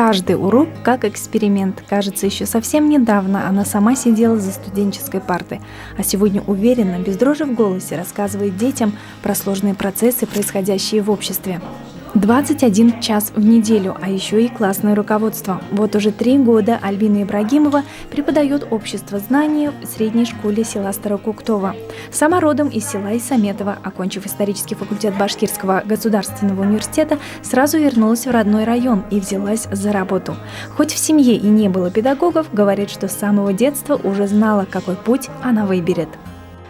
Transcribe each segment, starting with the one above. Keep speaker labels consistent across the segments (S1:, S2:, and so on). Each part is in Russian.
S1: Каждый урок как эксперимент. Кажется, еще совсем недавно она сама сидела за студенческой партой, а сегодня уверенно, без дрожи в голосе, рассказывает детям про сложные процессы, происходящие в обществе. 21 час в неделю, а еще и классное руководство. Вот уже 3 года Альбина Ибрагимова преподает общество знания в средней школе села Старокуктово. Сама родом из села Исаметово, окончив исторический факультет Башкирского государственного университета, сразу вернулась в родной район и взялась за работу. Хоть в семье и не было педагогов, говорит, что с самого детства уже знала, какой путь она выберет.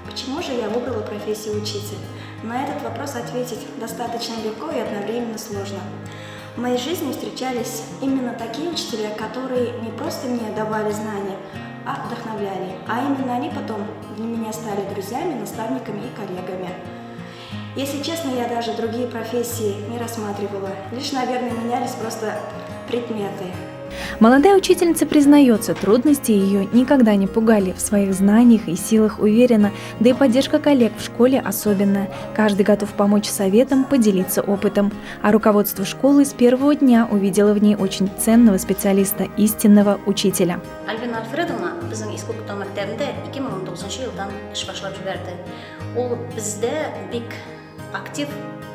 S2: Почему же я выбрала профессию учителя? На этот вопрос ответить достаточно легко и одновременно сложно. В моей жизни встречались именно такие учителя, которые не просто мне давали знания, а вдохновляли. А именно они потом для меня стали друзьями, наставниками и коллегами. Если честно, я даже другие профессии не рассматривала. Лишь, наверное, менялись просто предметы.
S1: Молодая учительница признается, трудности ее никогда не пугали, в своих знаниях и силах уверена, да и поддержка коллег в школе особенная. Каждый готов помочь советом, поделиться опытом. А руководство школы с первого дня увидело в ней очень ценного специалиста, истинного учителя.
S3: Альбина Альфредовна біздің Иску-Кутау мектебінде 2019 жылдан іш башлап жіберді. Ол бізде бик актив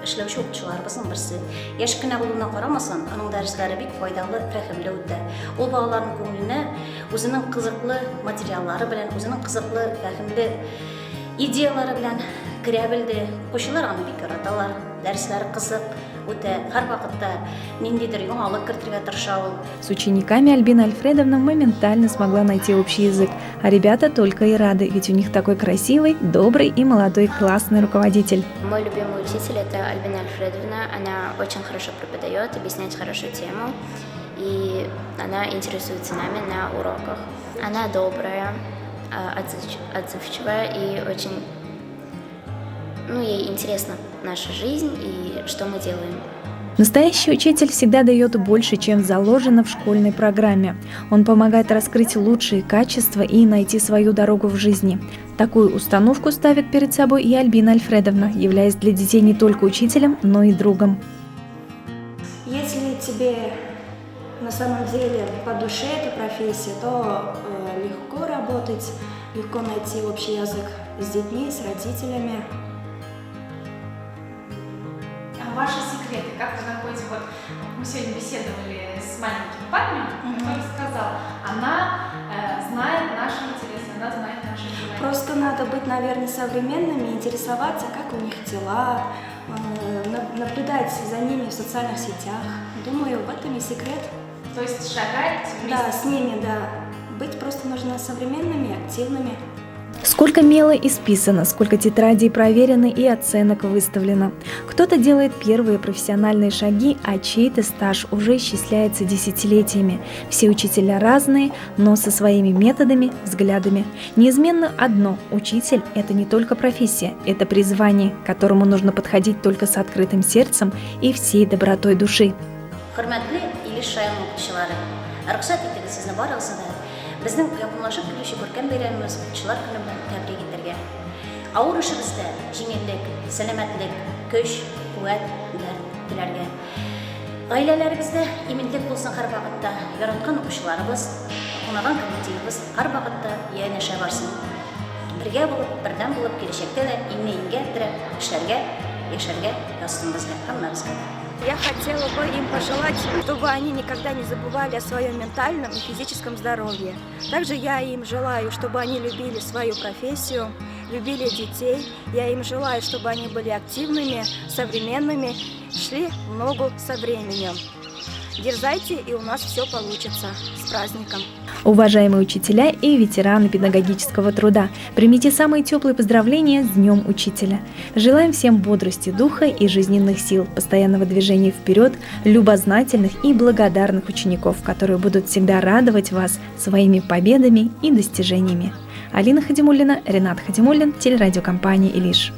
S3: эшләүче укытучыларыбыздың берсе. Яшь кенә булуына карамасан, аның дәресләре бик файдалы, рәхимле үтә. Ул балаларның күңеленә үзенең кызыклы материаллары белән, үзенең кызыклы, рәхимле идеялары белән керә белде. Укучылар аны бик яраталар. Дәресләре кызык үтә. Һәр вакытта ниндидер яңалык кертергә тырыша ул.
S1: С учениками Альбина Альфредовна моментально смогла найти общий язык, а ребята только и рады, ведь у них такой красивый, добрый и молодой классный руководитель.
S4: Мой любимый учитель – это Альбина Альфредовна. Она очень хорошо преподает, объясняет хорошую тему, и она интересуется нами на уроках. Она добрая, отзывчивая и очень, ей интересна наша жизнь и что мы делаем.
S1: Настоящий учитель всегда дает больше, чем заложено в школьной программе. Он помогает раскрыть лучшие качества и найти свою дорогу в жизни. Такую установку ставит перед собой и Альбина Альфредовна, являясь для детей не только учителем, но и другом.
S2: Если тебе на самом деле по душе эта профессия, то легко работать, легко найти общий язык с детьми, с родителями.
S5: Ваши секреты, как вы находите, вот мы сегодня беседовали с маленьким парнем, который сказал, она знает наши интересы, она знает наши желания.
S2: Просто надо быть, наверное, современными, интересоваться, как у них дела, наблюдать за ними в социальных сетях. Думаю, в этом и секрет.
S5: То есть шагать вместе?
S2: Да, с ними, да. Быть просто нужно современными, активными.
S1: Сколько мела исписано, сколько тетрадей проверено и оценок выставлено. Кто-то делает первые профессиональные шаги, а чей-то стаж уже исчисляется десятилетиями. Все учителя разные, но со своими методами, взглядами. Неизменно одно – учитель – это не только профессия, это призвание, к которому нужно подходить только с открытым сердцем и всей добротой души.
S3: Хөрмәтле Илеш районы укытучылары, рөхсәт итегез сезне барыгызны да безнең якынлашып килүче күркәм бәйрәмебез укытучылар көне белән тәбрик итәргә. Авыр эшебездә җиңеллек, сәламәтлек, көч, куәт теләргә. Гаиләләрегездә иминлек булсын һәр вакытта, яраткан укучыларыбыз, кунаган коллективыбыз һәр вакытта янәшә барсын. Бергә булып, бердәм булып, киләчәктә дә иңне-иңгә терәп эшләргә, яшәргә ястыгыбызга һәммәбезгә.
S2: Я хотела бы им пожелать, чтобы они никогда не забывали о своем ментальном и физическом здоровье. Также я им желаю, чтобы они любили свою профессию, любили детей. Я им желаю, чтобы они были активными, современными, шли в ногу со временем. Дерзайте, и у нас все получится. С праздником!
S1: Уважаемые учителя и ветераны педагогического труда, примите самые теплые поздравления с Днем Учителя. Желаем всем бодрости духа и жизненных сил, постоянного движения вперед, любознательных и благодарных учеников, которые будут всегда радовать вас своими победами и достижениями. Алина Хадимуллина, Ренат Хадимуллин, телерадиокомпания «Илиш».